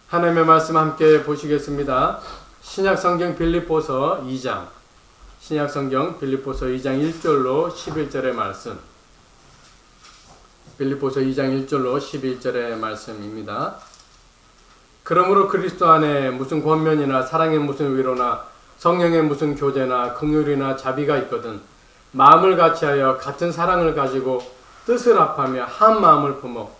하나님의 말씀 함께 보시겠습니다. 신약성경 빌립보서 2장, 신약성경 빌립보서 2장 1절로 11절의 말씀, 빌립보서 2장 1절로 11절의 말씀입니다. 그러므로 그리스도 안에 무슨 권면이나 사랑의 무슨 위로나 성령의 무슨 교제나 긍휼이나 자비가 있거든 마음을 같이하여 같은 사랑을 가지고 뜻을 합하며 한 마음을 품어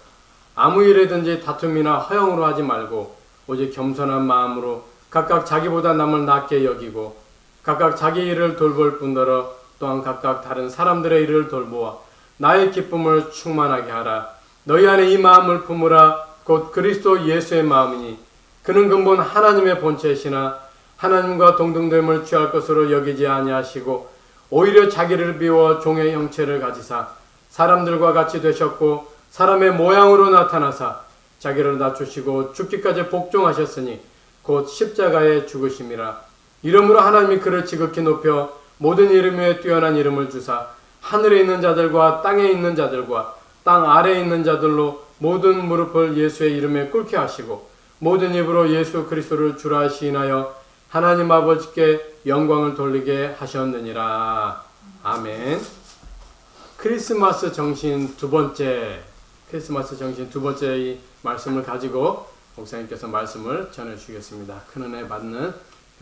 아무 일에든지 다툼이나 허영으로 하지 말고 오직 겸손한 마음으로 각각 자기보다 남을 낮게 여기고 각각 자기 일을 돌볼 뿐더러 또한 각각 다른 사람들의 일을 돌보아 나의 기쁨을 충만하게 하라. 너희 안에 이 마음을 품으라. 곧 그리스도 예수의 마음이니 그는 근본 하나님의 본체시나 하나님과 동등됨을 취할 것으로 여기지 아니하시고 오히려 자기를 비워 종의 형체를 가지사 사람들과 같이 되셨고 사람의 모양으로 나타나사 자기를 낮추시고 죽기까지 복종하셨으니 곧 십자가에 죽으심이라. 이러므로 하나님이 그를 지극히 높여 모든 이름 위에 뛰어난 이름을 주사 하늘에 있는 자들과 땅에 있는 자들과 땅 아래에 있는 자들로 모든 무릎을 예수의 이름에 꿇게 하시고 모든 입으로 예수 그리스도를 주라 시인하여 하나님 아버지께 영광을 돌리게 하셨느니라. 아멘. 크리스마스 정신 두 번째 이 말씀을 가지고 목사님께서 말씀을 전해주시겠습니다. 큰 은혜 받는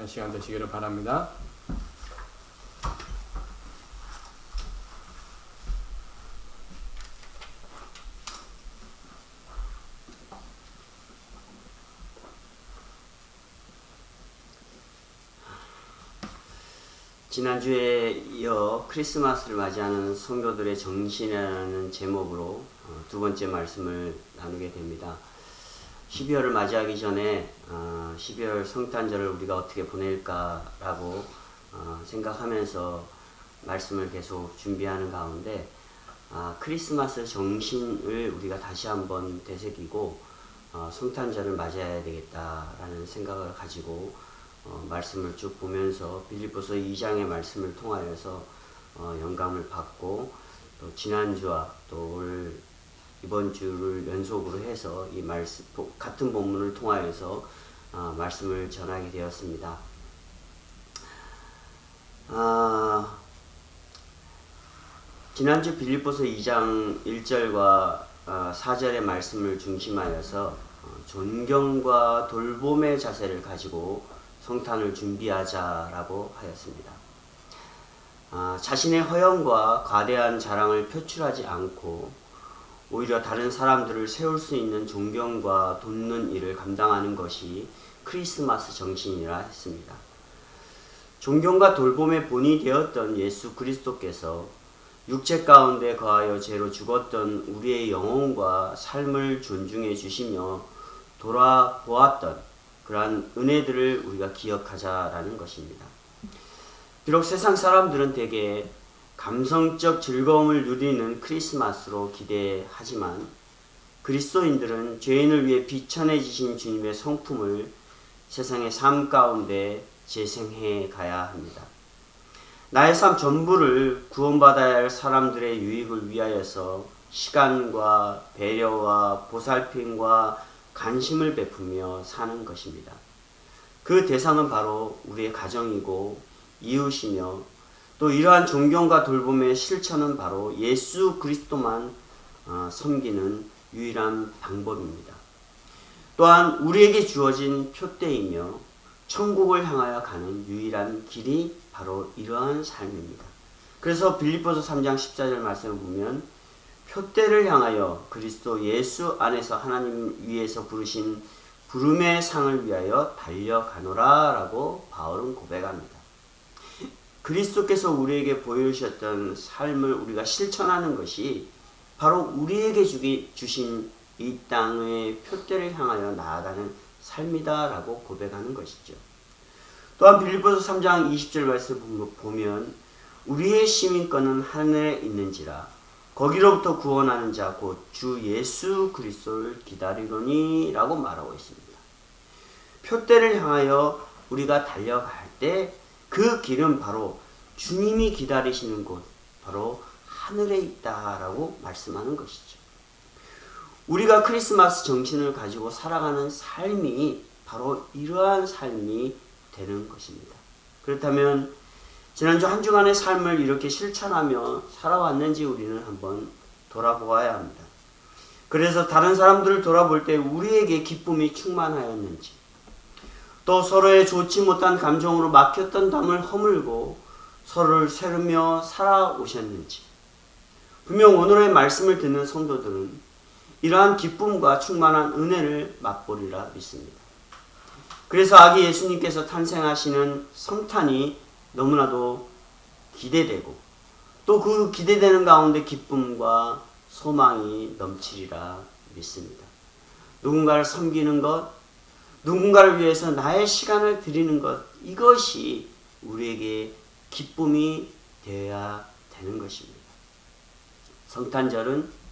시간 되시기를 바랍니다. 지난주에 이어 크리스마스를 맞이하는 성도들의 정신이라는 제목으로 두 번째 말씀을 나누게 됩니다. 12월을 맞이하기 전에 12월 성탄절을 우리가 어떻게 보낼까라고 생각하면서 말씀을 계속 준비하는 가운데 크리스마스 정신을 우리가 다시 한번 되새기고 성탄절을 맞이해야 되겠다라는 생각을 가지고 말씀을 쭉 보면서 빌립보서 2장의 말씀을 통하여서 영감을 받고 또 지난주와 또 이번 주를 연속으로 해서 이 말씀 같은 본문을 통하여서 말씀을 전하게 되었습니다. 지난주 빌립보서 2장 1절과 4절의 말씀을 중심하여서 존경과 돌봄의 자세를 가지고 성탄을 준비하자라고 하였습니다. 자신의 허영과 과대한 자랑을 표출하지 않고 오히려 다른 사람들을 세울 수 있는 존경과 돕는 일을 감당하는 것이 크리스마스 정신이라 했습니다. 존경과 돌봄의 본이 되었던 예수 그리스도께서 육체 가운데 거하여 죄로 죽었던 우리의 영혼과 삶을 존중해 주시며 돌아보았던 그러한 은혜들을 우리가 기억하자라는 것입니다. 비록 세상 사람들은 대개 감성적 즐거움을 누리는 크리스마스로 기대하지만 그리스도인들은 죄인을 위해 비천해지신 주님의 성품을 세상의 삶 가운데 재생해 가야 합니다. 나의 삶 전부를 구원받아야 할 사람들의 유익을 위하여서 시간과 배려와 보살핌과 관심을 베푸며 사는 것입니다. 그 대상은 바로 우리의 가정이고 이웃이며 또 이러한 존경과 돌봄의 실천은 바로 예수 그리스도만 섬기는 유일한 방법입니다. 또한 우리에게 주어진 표대이며 천국을 향하여 가는 유일한 길이 바로 이러한 삶입니다. 그래서 빌립보서 3장 14절 말씀을 보면 표대를 향하여 그리스도 예수 안에서 하나님 위에서 부르신 부름의 상을 위하여 달려가노라 라고 바울은 고백합니다. 그리스도께서 우리에게 보여주셨던 삶을 우리가 실천하는 것이 바로 우리에게 주신 이 땅의 표대를 향하여 나아가는 삶이다 라고 고백하는 것이죠. 또한 빌립보서 3장 20절 말씀을 보면 우리의 시민권은 하늘에 있는지라 거기로부터 구원하는 자 곧 주 예수 그리스도를 기다리노니 라고 말하고 있습니다. 표대를 향하여 우리가 달려갈 때 그 길은 바로 주님이 기다리시는 곳 바로 하늘에 있다라고 말씀하는 것이죠. 우리가 크리스마스 정신을 가지고 살아가는 삶이 바로 이러한 삶이 되는 것입니다. 그렇다면 지난주 한 주간의 삶을 이렇게 실천하며 살아왔는지 우리는 한번 돌아보아야 합니다. 그래서 다른 사람들을 돌아볼 때 우리에게 기쁨이 충만하였는지, 또 서로의 좋지 못한 감정으로 막혔던 담을 허물고 서로를 세르며 살아오셨는지, 분명 오늘의 말씀을 듣는 성도들은 이러한 기쁨과 충만한 은혜를 맛보리라 믿습니다. 그래서 아기 예수님께서 탄생하시는 성탄이 너무나도 기대되고 또 그 기대되는 가운데 기쁨과 소망이 넘치리라 믿습니다. 누군가를 섬기는 것, 누군가를 위해서 나의 시간을 드리는 것, 이것이 우리에게 기쁨이 되어야 되는 것입니다. 성탄절은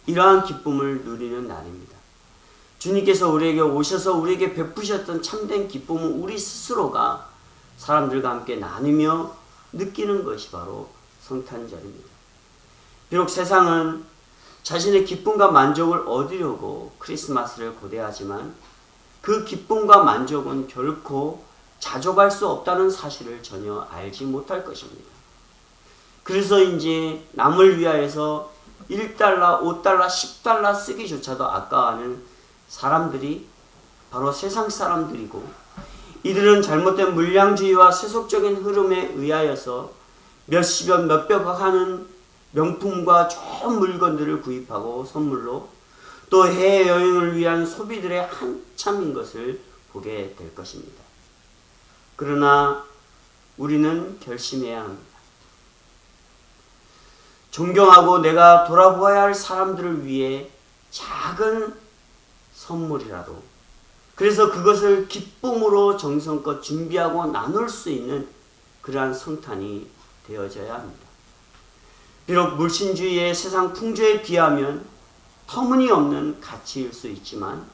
이러한 기쁨을 누리는 날입니다. 주님께서 우리에게 오셔서 우리에게 베푸셨던 참된 기쁨은 우리 스스로가 사람들과 함께 나누며 느끼는 것이 바로 성탄절입니다. 비록 세상은 자신의 기쁨과 만족을 얻으려고 크리스마스를 고대하지만 그 기쁨과 만족은 결코 자족할 수 없다는 사실을 전혀 알지 못할 것입니다. 그래서인지 남을 위하여서 1달러, 5달러, 10달러 쓰기조차도 아까워하는 사람들이 바로 세상 사람들이고, 이들은 잘못된 물량주의와 세속적인 흐름에 의하여서 몇십억, 몇백억 하는 명품과 좋은 물건들을 구입하고 선물로 또 해외여행을 위한 소비들의 한참인 것을 보게 될 것입니다. 그러나 우리는 결심해야 합니다. 존경하고 내가 돌아보아야 할 사람들을 위해 작은 선물이라도, 그래서 그것을 기쁨으로 정성껏 준비하고 나눌 수 있는 그러한 성탄이 되어져야 합니다. 비록 물신주의의 세상 풍조에 비하면 터무니없는 가치일 수 있지만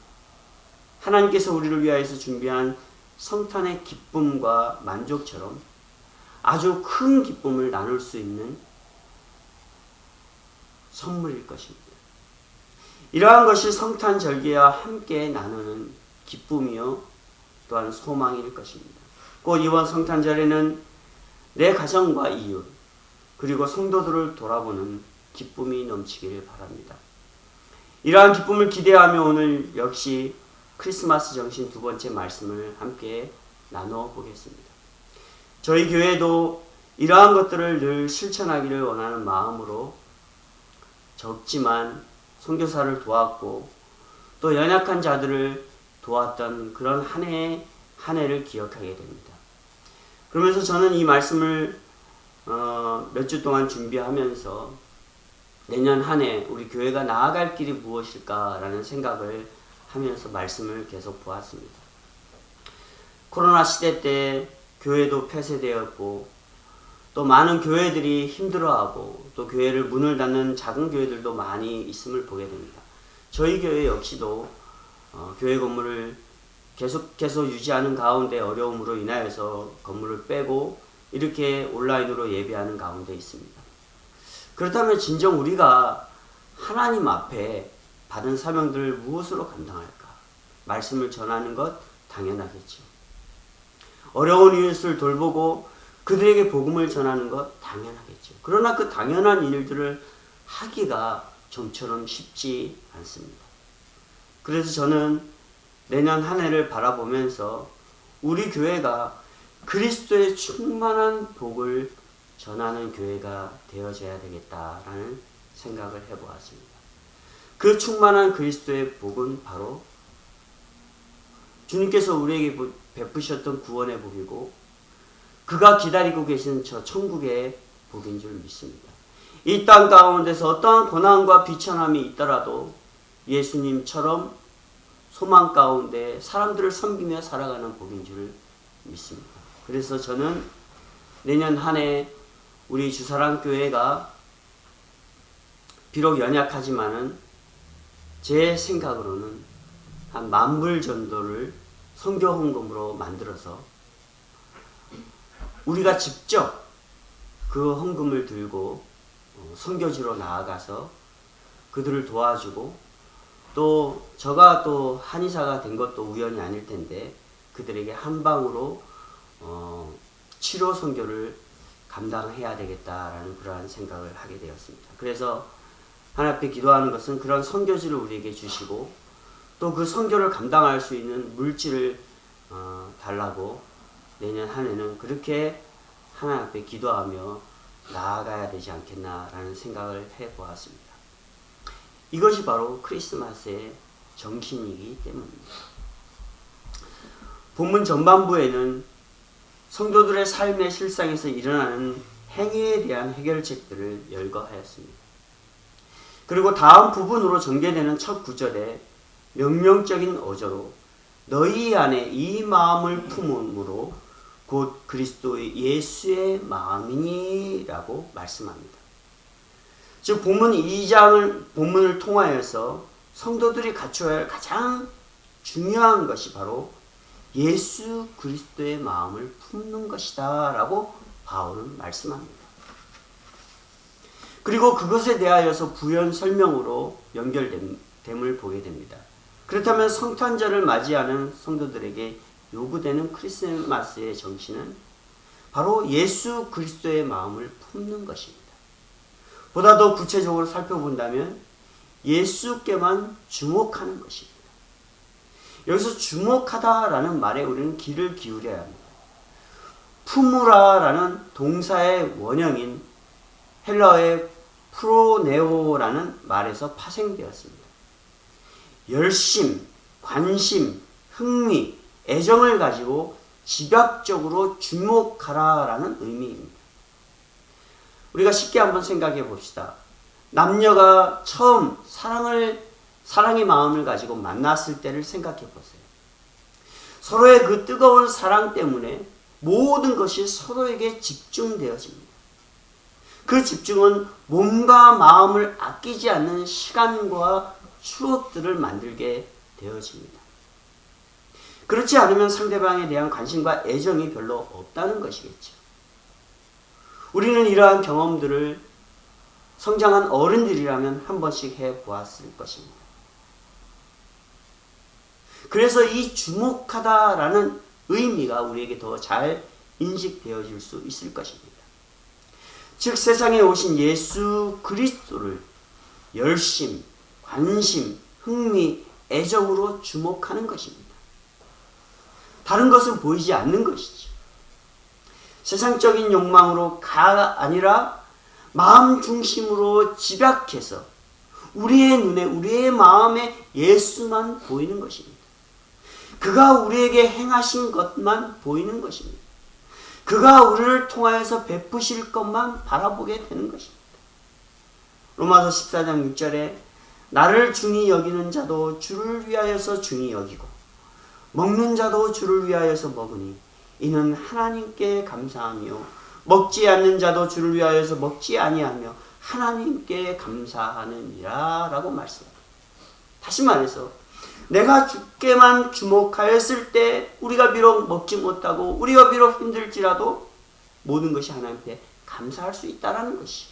하나님께서 우리를 위하여서 준비한 성탄의 기쁨과 만족처럼 아주 큰 기쁨을 나눌 수 있는 선물일 것입니다. 이러한 것이 성탄 절기와 함께 나누는 기쁨이요 또한 소망일 것입니다. 곧 이번 성탄절에는 내 가정과 이웃 그리고 성도들을 돌아보는 기쁨이 넘치기를 바랍니다. 이러한 기쁨을 기대하며 오늘 역시 크리스마스 정신 두 번째 말씀을 함께 나눠 보겠습니다. 저희 교회도 이러한 것들을 늘 실천하기를 원하는 마음으로 적지만 선교사를 도왔고 또 연약한 자들을 도왔던 그런 한 해를 기억하게 됩니다. 그러면서 저는 이 말씀을 몇 주 동안 준비하면서 내년 한 해 우리 교회가 나아갈 길이 무엇일까라는 생각을 하면서 말씀을 계속 보았습니다. 코로나 시대 때 교회도 폐쇄되었고 또 많은 교회들이 힘들어하고 또 교회를 문을 닫는 작은 교회들도 많이 있음을 보게 됩니다. 저희 교회 역시도 교회 건물을 계속해서 유지하는 가운데 어려움으로 인하여서 건물을 빼고 이렇게 온라인으로 예배하는 가운데 있습니다. 그렇다면 진정 우리가 하나님 앞에 받은 사명들을 무엇으로 감당할까? 말씀을 전하는 것 당연하겠죠. 어려운 이웃을 돌보고 그들에게 복음을 전하는 것 당연하겠죠. 그러나 그 당연한 일들을 하기가 좀처럼 쉽지 않습니다. 그래서 저는 내년 한 해를 바라보면서 우리 교회가 그리스도의 충만한 복을 전하는 교회가 되어져야 되겠다라는 생각을 해보았습니다. 그 충만한 그리스도의 복은 바로 주님께서 우리에게 베푸셨던 구원의 복이고 그가 기다리고 계신 저 천국의 복인 줄 믿습니다. 이 땅 가운데서 어떠한 고난과 비천함이 있더라도 예수님처럼 소망 가운데 사람들을 섬기며 살아가는 복인 줄 믿습니다. 그래서 저는 내년 한 해 우리 주사랑교회가 비록 연약하지만은 제 생각으로는 한 10,000불 정도를 선교 헌금으로 만들어서 우리가 직접 그 헌금을 들고 선교지로 나아가서 그들을 도와주고 또 저가 또 한의사가 된 것도 우연이 아닐 텐데 그들에게 한 방으로 치료 선교를 감당해야 되겠다라는 그러한 생각을 하게 되었습니다. 그래서 하나님 앞에 기도하는 것은 그런 선교지를 우리에게 주시고 또 그 선교를 감당할 수 있는 물질을 달라고 내년 한 해는 그렇게 하나님 앞에 기도하며 나아가야 되지 않겠나라는 생각을 해보았습니다. 이것이 바로 크리스마스의 정신이기 때문입니다. 본문 전반부에는 성도들의 삶의 실상에서 일어나는 행위에 대한 해결책들을 열거하였습니다. 그리고 다음 부분으로 전개되는 첫 구절에 명령적인 어조로 너희 안에 이 마음을 품음으로 곧 그리스도의 예수의 마음이니 라고 말씀합니다. 즉 본문 2장을 본문을 통하여서 성도들이 갖춰야 할 가장 중요한 것이 바로 예수 그리스도의 마음을 품는 것이다 라고 바울은 말씀합니다. 그리고 그것에 대하여서 부연 설명으로 연결됨을 보게 됩니다. 그렇다면 성탄절을 맞이하는 성도들에게 요구되는 크리스마스의 정신은 바로 예수 그리스도의 마음을 품는 것입니다. 보다 더 구체적으로 살펴본다면 예수께만 주목하는 것입니다. 여기서 주목하다라는 말에 우리는 귀를 기울여야 합니다. 품으라라는 동사의 원형인 헬라어의 프로네오라는 말에서 파생되었습니다. 열심, 관심, 흥미, 애정을 가지고 집약적으로 주목하라라는 의미입니다. 우리가 쉽게 한번 생각해 봅시다. 남녀가 처음 사랑의 마음을 가지고 만났을 때를 생각해 보세요. 서로의 그 뜨거운 사랑 때문에 모든 것이 서로에게 집중되어집니다. 그 집중은 몸과 마음을 아끼지 않는 시간과 추억들을 만들게 되어집니다. 그렇지 않으면 상대방에 대한 관심과 애정이 별로 없다는 것이겠죠. 우리는 이러한 경험들을 성장한 어른들이라면 한 번씩 해보았을 것입니다. 그래서 이 주목하다라는 의미가 우리에게 더 잘 인식되어질 수 있을 것입니다. 즉 세상에 오신 예수 그리스도를 열심, 관심, 흥미, 애정으로 주목하는 것입니다. 다른 것은 보이지 않는 것이죠. 세상적인 욕망으로가 아니라 마음 중심으로 집약해서 우리의 눈에 우리의 마음에 예수만 보이는 것입니다. 그가 우리에게 행하신 것만 보이는 것입니다. 그가 우리를 통하여서 베푸실 것만 바라보게 되는 것입니다. 로마서 14장 6절에 나를 중히 여기는 자도 주를 위하여서 중히 여기고 먹는 자도 주를 위하여서 먹으니 이는 하나님께 감사하며 먹지 않는 자도 주를 위하여서 먹지 아니하며 하나님께 감사하느니라 라고 말씀합니다. 다시 말해서 내가 주께만 주목하였을 때 우리가 비록 먹지 못하고 우리가 비록 힘들지라도 모든 것이 하나님께 감사할 수 있다는 것이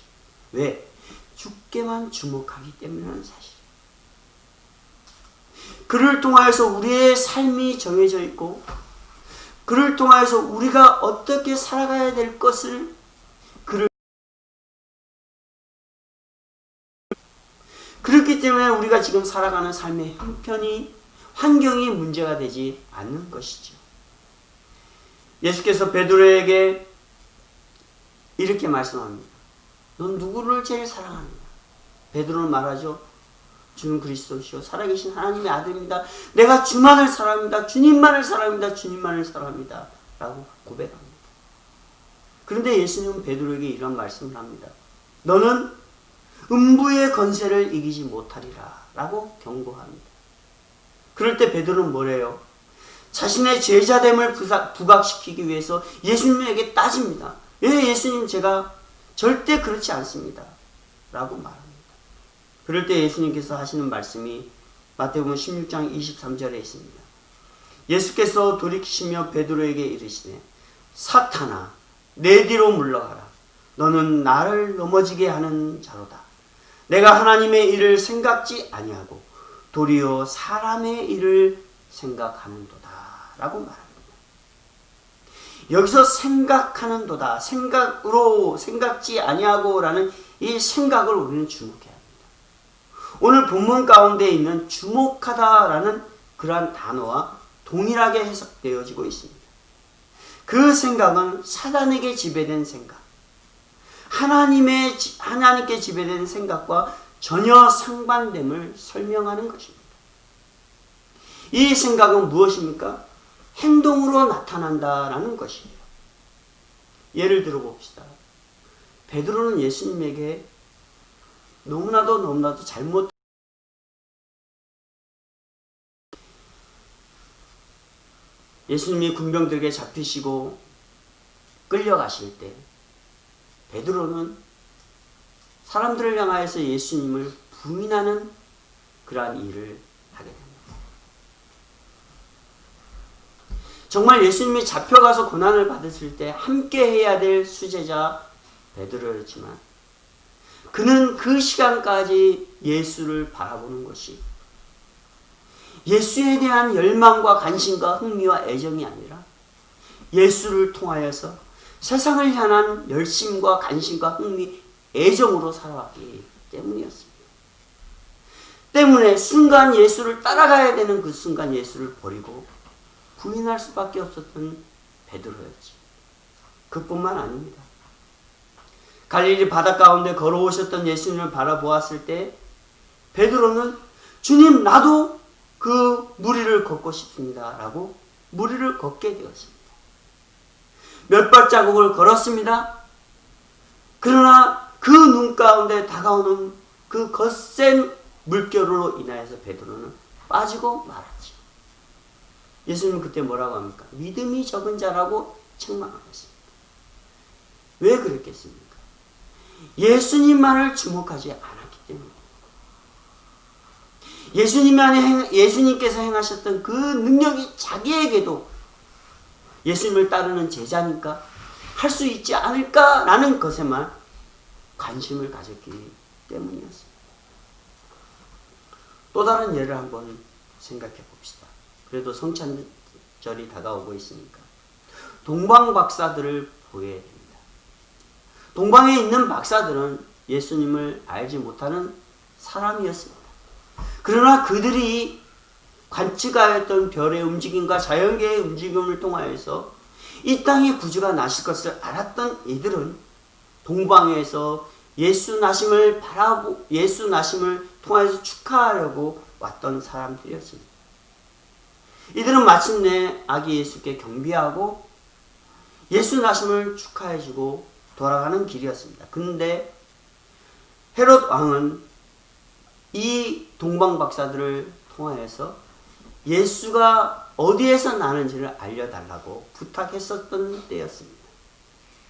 왜? 주께만 주목하기 때문이라는 사실. 그를 통하여서 우리의 삶이 정해져 있고 그를 통하여서 우리가 어떻게 살아가야 될 것을 그렇기 때문에 우리가 지금 살아가는 삶의 형편이 환경이 문제가 되지 않는 것이죠. 예수께서 베드로에게 이렇게 말씀합니다. 넌 누구를 제일 사랑하느냐? 베드로는 말하죠. 주는 그리스도시요 살아계신 하나님의 아들입니다. 내가 주만을 사랑합니다. 주님만을 사랑합니다. 주님만을 사랑합니다. 라고 고백합니다. 그런데 예수님은 베드로에게 이런 말씀을 합니다. 너는 음부의 권세를 이기지 못하리라 라고 경고합니다. 그럴 때 베드로는 뭐래요? 자신의 제자됨을 부각시키기 위해서 예수님에게 따집니다. 예, 예수님 제가 절대 그렇지 않습니다. 라고 말합니다. 그럴 때 예수님께서 하시는 말씀이 마태복음 16장 23절에 있습니다. 예수께서 돌이키시며 베드로에게 이르시되 사탄아 내 뒤로 물러가라. 너는 나를 넘어지게 하는 자로다. 내가 하나님의 일을 생각지 아니하고 도리어 사람의 일을 생각하는도다 라고 말합니다. 여기서 생각하는도다, 생각지 아니하고 라는 이 생각을 우리는 주목해야 합니다. 오늘 본문 가운데 있는 주목하다 라는 그러한 단어와 동일하게 해석되어지고 있습니다. 그 생각은 사단에게 지배된 생각, 하나님께 지배된 생각과 전혀 상반됨을 설명하는 것입니다. 이 생각은 무엇입니까? 행동으로 나타난다라는 것이에요. 예를 들어 봅시다. 베드로는 예수님에게 너무나도 잘못 예수님이 군병들에게 잡히시고 끌려가실 때 베드로는 사람들을 향하여서 예수님을 부인하는 그러한 일을 하게 됩니다. 정말 예수님이 잡혀가서 고난을 받으실 때 함께 해야 될 수제자 베드로였지만 그는 그 시간까지 예수를 바라보는 것이 예수에 대한 열망과 관심과 흥미와 애정이 아니라 예수를 통하여서 세상을 향한 열심과 관심과 흥미, 애정으로 살아왔기 때문이었습니다. 때문에 순간 예수를 따라가야 되는 그 순간 예수를 버리고 부인할 수밖에 없었던 베드로였지. 그뿐만 아닙니다. 갈릴리 바다 가운데 걸어오셨던 예수님을 바라보았을 때 베드로는 주님 나도 그 무리를 걷고 싶습니다 라고 무리를 걷게 되었습니다. 몇 발자국을 걸었습니다. 그러나 그 눈 가운데 다가오는 그 거센 물결로 인하여서 베드로는 빠지고 말았죠. 예수님은 그때 뭐라고 합니까? 믿음이 적은 자라고 책망하셨습니다. 왜 그랬겠습니까? 예수님만을 주목하지 않았기 때문입니다. 예수님께서 행하셨던 그 능력이 자기에게도 예수님을 따르는 제자니까 할 수 있지 않을까라는 것에만 관심을 가졌기 때문이었습니다. 또 다른 예를 한번 생각해 봅시다. 그래도 성찬절이 다가오고 있으니까 동방 박사들을 보여야 됩니다. 동방에 있는 박사들은 예수님을 알지 못하는 사람이었습니다. 그러나 그들이 관측하였던 별의 움직임과 자연계의 움직임을 통하여서 이 땅에 구주가 나실 것을 알았던 이들은 동방에서 예수 나심을 통하여서 축하하려고 왔던 사람들이었습니다. 이들은 마침내 아기 예수께 경배하고 예수 나심을 축하해주고 돌아가는 길이었습니다. 그런데 헤롯 왕은 이 동방 박사들을 통하여서 예수가 어디에서 나는지를 알려달라고 부탁했었던 때였습니다.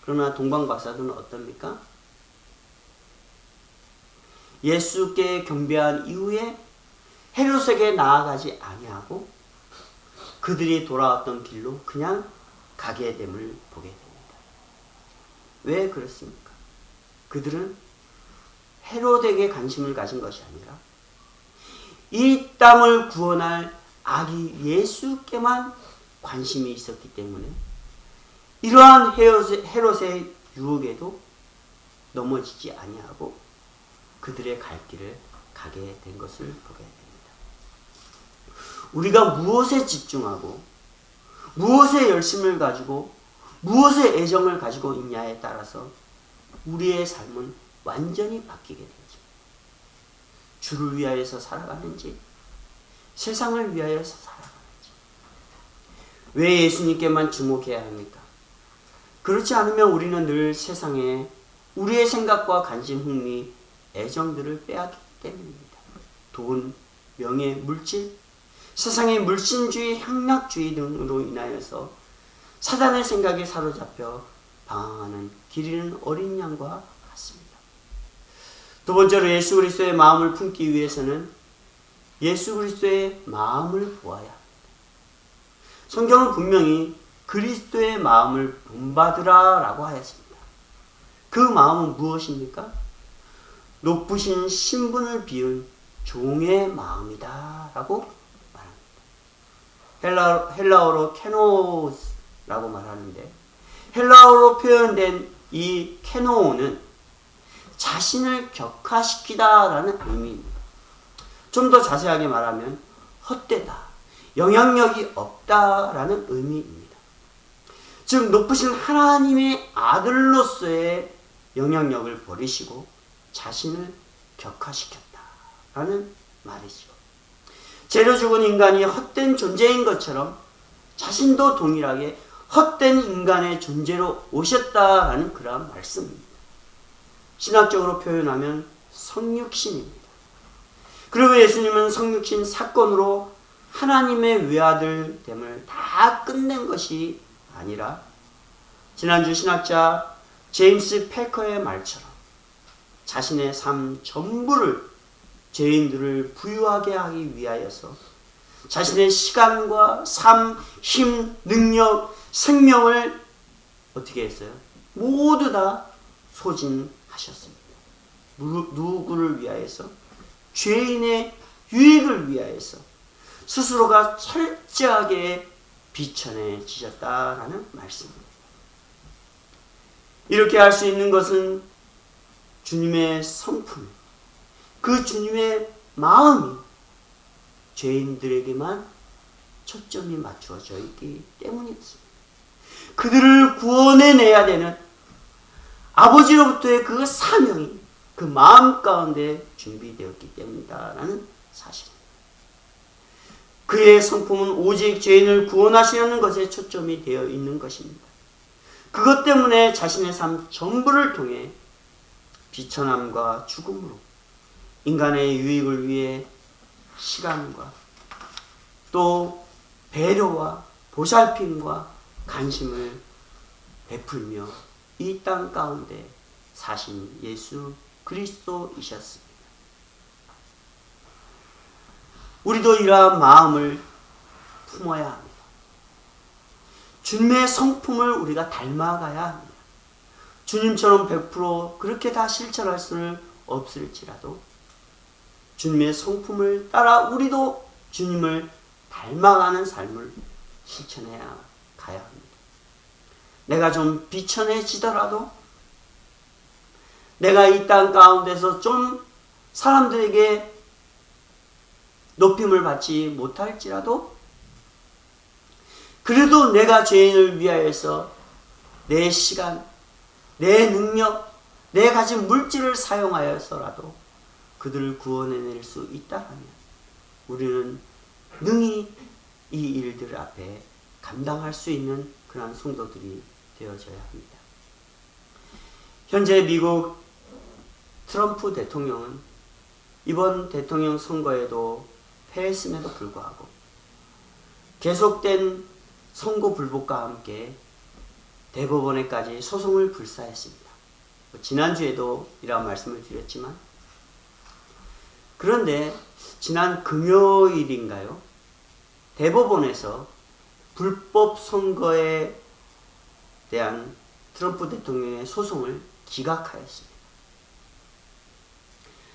그러나 동방 박사들은 어떻습니까? 예수께 경배한 이후에 헤롯에게 나아가지 아니하고 그들이 돌아왔던 길로 그냥 가게 됨을 보게 됩니다. 왜 그렇습니까? 그들은 헤롯에게 관심을 가진 것이 아니라 이 땅을 구원할 아기 예수께만 관심이 있었기 때문에 이러한 헤롯의 유혹에도 넘어지지 아니하고 그들의 갈 길을 가게 된 것을 보게 됩니다. 우리가 무엇에 집중하고 무엇에 열심을 가지고 무엇에 애정을 가지고 있냐에 따라서 우리의 삶은 완전히 바뀌게 되죠. 주를 위하여서 살아가는지 세상을 위하여서 살아가는지. 왜 예수님께만 주목해야 합니까? 그렇지 않으면 우리는 늘 세상에 우리의 생각과 관심, 흥미, 애정들을 빼앗기 때문입니다. 돈, 명예, 물질, 세상의 물신주의, 향락주의 등으로 인하여서 사단의 생각에 사로잡혀 방황하는 길 잃은 어린 양과 같습니다. 두 번째로 예수 그리스도의 마음을 품기 위해서는 예수 그리스도의 마음을 보아야 합니다. 성경은 분명히 그리스도의 마음을 본받으라 라고 하였습니다. 그 마음은 무엇입니까? 높으신 신분을 비운 종의 마음이다 라고 말합니다. 헬라어로 케노스라고 말하는데, 헬라어로 표현된 이 케노는 자신을 격화시키다 라는 의미입니다. 좀 더 자세하게 말하면 헛되다, 영향력이 없다 라는 의미입니다. 즉 높으신 하나님의 아들로서의 영향력을 버리시고 자신을 격화시켰다 라는 말이죠. 죄로 죽은 인간이 헛된 존재인 것처럼 자신도 동일하게 헛된 인간의 존재로 오셨다라는 그러한 말씀입니다. 신학적으로 표현하면 성육신입니다. 그리고 예수님은 성육신 사건으로 하나님의 외아들됨을 다 끝낸 것이 아니라, 지난주 신학자 제임스 패커의 말처럼 자신의 삶 전부를 죄인들을 부유하게 하기 위하여서 자신의 시간과 삶, 힘, 능력, 생명을 어떻게 했어요? 모두 다 소진하셨습니다. 누구를 위하여서? 죄인의 유익을 위하여서 스스로가 철저하게 비천해지셨다라는 말씀입니다. 이렇게 할 수 있는 것은 주님의 성품, 그 주님의 마음이 죄인들에게만 초점이 맞추어져 있기 때문이었습니다. 그들을 구원해내야 되는 아버지로부터의 그 사명이 그 마음 가운데 준비되었기 때문이다라는 사실입니다. 그의 성품은 오직 죄인을 구원하시려는 것에 초점이 되어 있는 것입니다. 그것 때문에 자신의 삶 전부를 통해 비천함과 죽음으로 인간의 유익을 위해 시간과 또 배려와 보살핌과 관심을 베풀며 이 땅 가운데 사신 예수 그리스도이셨습니다. 우리도 이러한 마음을 품어야 합니다. 주님의 성품을 우리가 닮아가야 합니다. 주님처럼 100% 그렇게 다 실천할 수는 없을지라도 주님의 성품을 따라 우리도 주님을 닮아가는 삶을 실천해야 가야 합니다. 내가 좀 비천해지더라도, 내가 이 땅 가운데서 좀 사람들에게 높임을 받지 못할지라도, 그래도 내가 죄인을 위하여서 내 시간, 내 능력, 내 가진 물질을 사용하여서라도 그들을 구원해낼 수 있다면 우리는 능히 이 일들 앞에 감당할 수 있는 그러한 성도들이 되어져야 합니다. 현재 미국 트럼프 대통령은 이번 대통령 선거에도 패했음에도 불구하고 계속된 선거 불복과 함께 대법원에까지 소송을 불사했습니다. 지난주에도 이런 말씀을 드렸지만, 그런데 지난 금요일인가요? 대법원에서 불법 선거에 대한 트럼프 대통령의 소송을 기각하였습니다.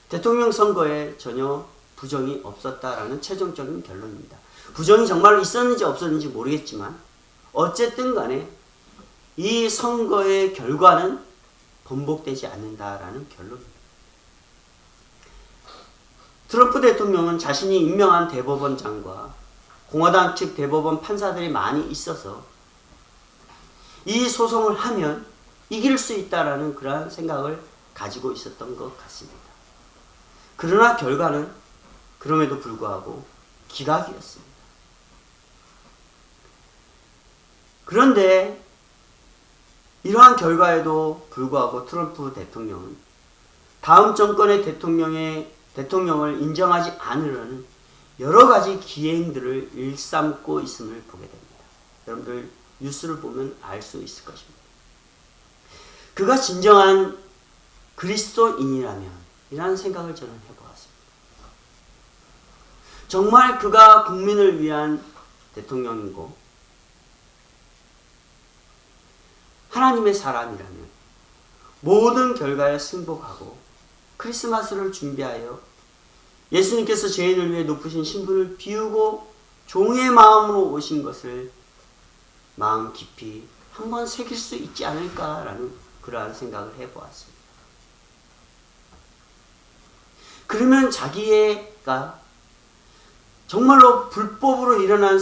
대통령 선거에 전혀 부정이 없었다라는 최종적인 결론입니다. 부정이 정말로 있었는지 없었는지 모르겠지만 어쨌든 간에 이 선거의 결과는 번복되지 않는다라는 결론입니다. 트럼프 대통령은 자신이 임명한 대법원장과 공화당 측 대법원 판사들이 많이 있어서 이 소송을 하면 이길 수 있다라는 그러한 생각을 가지고 있었던 것 같습니다. 그러나 결과는 그럼에도 불구하고 기각이었습니다. 그런데 이러한 결과에도 불구하고 트럼프 대통령은 다음 정권의 대통령을 인정하지 않으려는 여러 가지 기행들을 일삼고 있음을 보게 됩니다. 여러분들 뉴스를 보면 알 수 있을 것입니다. 그가 진정한 그리스도인이라면 이라는 생각을 저는 해보았습니다. 정말 그가 국민을 위한 대통령이고 하나님의 사람이라면 모든 결과에 승복하고 크리스마스를 준비하여 예수님께서 죄인을 위해 높으신 신분을 비우고 종의 마음으로 오신 것을 마음 깊이 한번 새길 수 있지 않을까라는 그러한 생각을 해보았습니다. 그러면 자기가 정말로 불법으로 일어난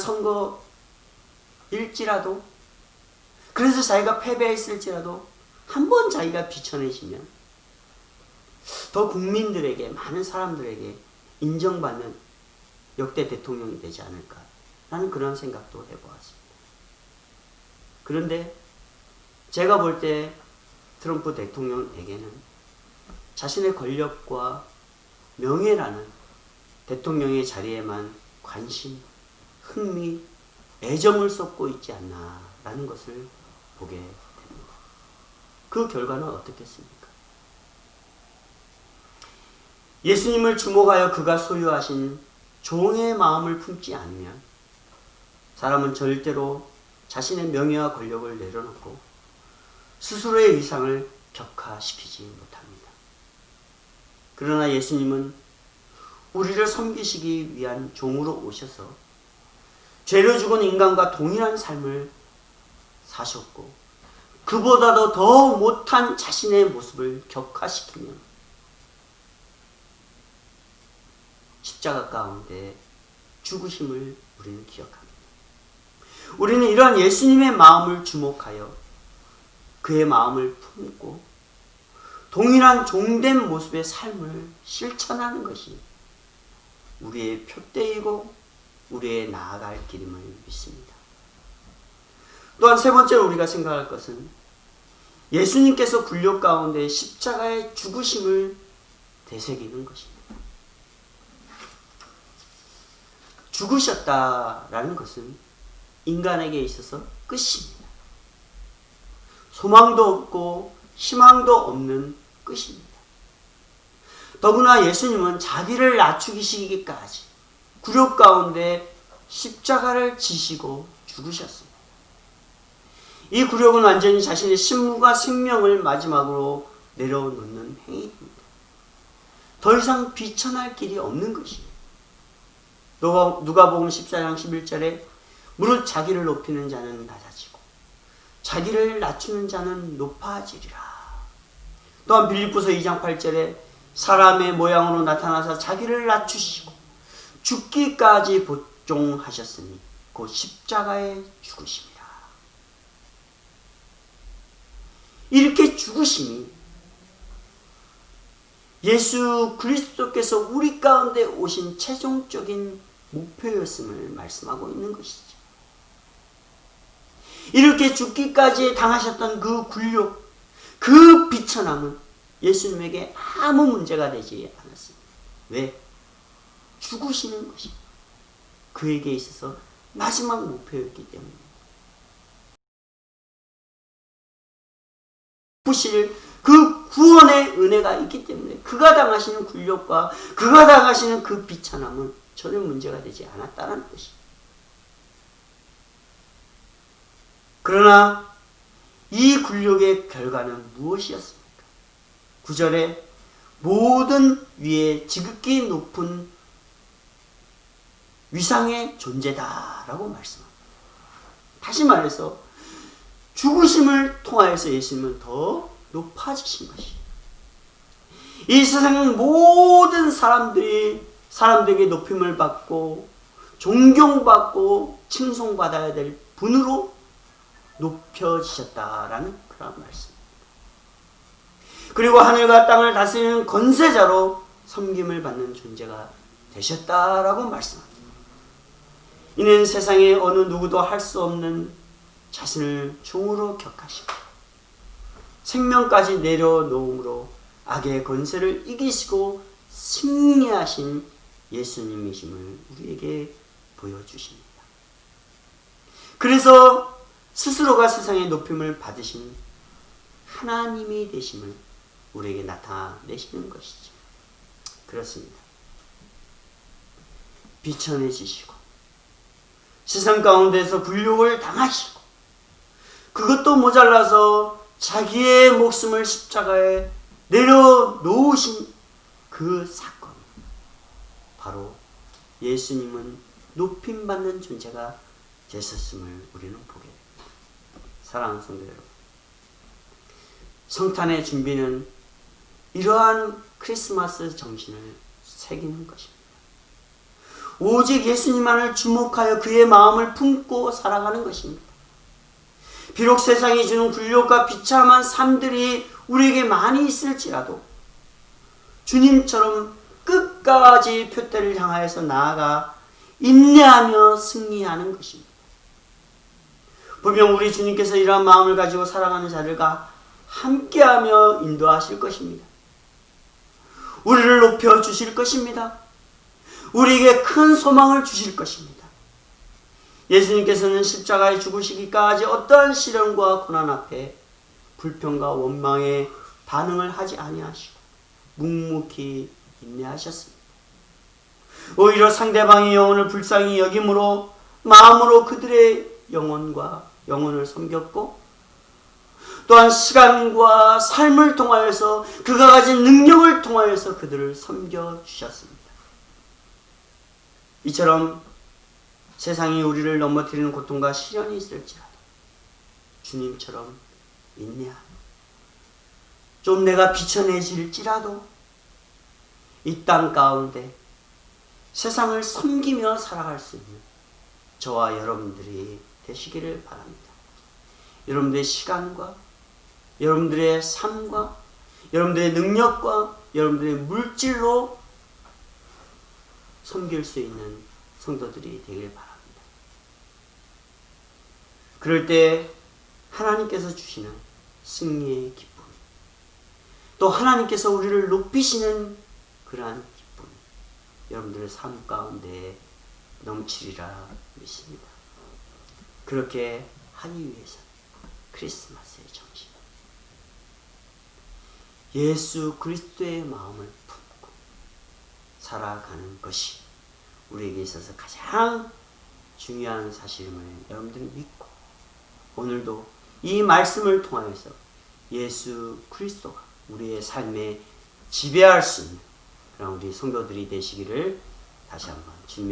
선거일지라도, 그래서 자기가 패배했을지라도 한번 자기가 비춰내시면 더 국민들에게, 많은 사람들에게 인정받는 역대 대통령이 되지 않을까라는 그런 생각도 해보았습니다. 그런데 제가 볼 때 트럼프 대통령에게는 자신의 권력과 명예라는 대통령의 자리에만 관심, 흥미, 애정을 쏟고 있지 않나라는 것을 보게 됩니다. 그 결과는 어떻겠습니까? 예수님을 주목하여 그가 소유하신 종의 마음을 품지 않으면 사람은 절대로 자신의 명예와 권력을 내려놓고 스스로의 위상을 격화시키지 못합니다. 그러나 예수님은 우리를 섬기시기 위한 종으로 오셔서 죄를 죽은 인간과 동일한 삶을 사셨고, 그보다도 더 못한 자신의 모습을 격화시키며 십자가 가운데 죽으심을 우리는 기억합니다. 우리는 이러한 예수님의 마음을 주목하여 그의 마음을 품고 동일한 종된 모습의 삶을 실천하는 것이 우리의 표대이고 우리의 나아갈 길임을 믿습니다. 또한 세 번째로 우리가 생각할 것은 예수님께서 굴욕 가운데 십자가의 죽으심을 되새기는 것입니다. 죽으셨다라는 것은 인간에게 있어서 끝입니다. 소망도 없고 희망도 없는 끝입니다. 더구나 예수님은 자기를 낮추시기까지 굴욕 가운데 십자가를 지시고 죽으셨습니다. 이 굴욕은 완전히 자신의 신분과 생명을 마지막으로 내려놓는 행위입니다. 더 이상 비천할 길이 없는 것이에요. 누가복음 14장 11절에 무릇 자기를 높이는 자는 낮아지고 자기를 낮추는 자는 높아지리라. 또한 빌립보서 2장 8절에 사람의 모양으로 나타나서 자기를 낮추시고 죽기까지 복종하셨으니 곧 십자가에 죽으심이라. 이렇게 죽으심이 예수 그리스도께서 우리 가운데 오신 최종적인 목표였음을 말씀하고 있는 것이죠. 이렇게 죽기까지 당하셨던 그 굴욕, 그 비천함은 예수님에게 아무 문제가 되지 않았습니다. 왜? 죽으시는 것이 그에게 있어서 마지막 목표였기 때문입니다. 부실 그 구원의 은혜가 있기 때문에 그가 당하시는 굴욕과 그가 당하시는 그 비천함은 전혀 문제가 되지 않았다는 것입니다. 그러나 이 굴욕의 결과는 무엇이었습니까? 9절에 모든 위에 지극히 높은 위상의 존재다라고 말씀합니다. 다시 말해서 죽으심을 통하여서 예수님은 더 높아지신 것이에요. 이 세상 모든 사람들에게 높임을 받고 존경받고 칭송받아야 될 분으로 높여지셨다라는 그런 말씀입니다. 그리고 하늘과 땅을 다스리는 권세자로 섬김을 받는 존재가 되셨다라고 말씀합니다. 이는 세상에 어느 누구도 할 수 없는 자신을 종으로 격하시고 생명까지 내려놓음으로 악의 권세를 이기시고 승리하신 예수님이심을 우리에게 보여주십니다. 그래서 스스로가 세상의 높임을 받으신 하나님이 되심을 우리에게 나타내시는 것이죠. 그렇습니다. 비천해지시고 세상 가운데서 굴욕을 당하시고 그것도 모자라서 자기의 목숨을 십자가에 내려놓으신 그 사건, 바로 예수님은 높임받는 존재가 되셨음을 우리는 보게 됩니다. 사랑하는 성도 여러분, 성탄의 준비는 이러한 크리스마스 정신을 새기는 것입니다. 오직 예수님만을 주목하여 그의 마음을 품고 살아가는 것입니다. 비록 세상이 주는 굴욕과 비참한 삶들이 우리에게 많이 있을지라도 주님처럼 끝까지 표대를 향하여서 나아가 인내하며 승리하는 것입니다. 분명 우리 주님께서 이러한 마음을 가지고 살아가는 자들과 함께하며 인도하실 것입니다. 우리를 높여 주실 것입니다. 우리에게 큰 소망을 주실 것입니다. 예수님께서는 십자가에 죽으시기까지 어떠한 시련과 고난 앞에 불평과 원망에 반응을 하지 아니하시고 묵묵히 인내하셨습니다. 오히려 상대방의 영혼을 불쌍히 여김으로 마음으로 그들의 영혼을 섬겼고, 또한 시간과 삶을 통하여서 그가 가진 능력을 통하여서 그들을 섬겨주셨습니다. 이처럼 세상이 우리를 넘어뜨리는 고통과 시련이 있을지라도 주님처럼 인내하며 좀 내가 비천해질지라도 이 땅 가운데 세상을 섬기며 살아갈 수 있는 저와 여러분들이 되시기를 바랍니다. 여러분들의 시간과 여러분들의 삶과 여러분들의 능력과 여러분들의 물질로 섬길 수 있는 성도들이 되길 바랍니다. 그럴 때 하나님께서 주시는 승리의 기쁨, 또 하나님께서 우리를 높이시는 그러한 기쁨, 여러분들의 삶 가운데 넘치리라 믿습니다. 그렇게 하기 위해서 크리스마스의 정신, 예수 그리스도의 마음을 품고 살아가는 것이 우리에게 있어서 가장 중요한 사실임을 여러분들이 믿고, 오늘도 이 말씀을 통하여서 예수 그리스도가 우리의 삶에 지배할 수 있는 그런 우리 성도들이 되시기를 다시 한번 주님의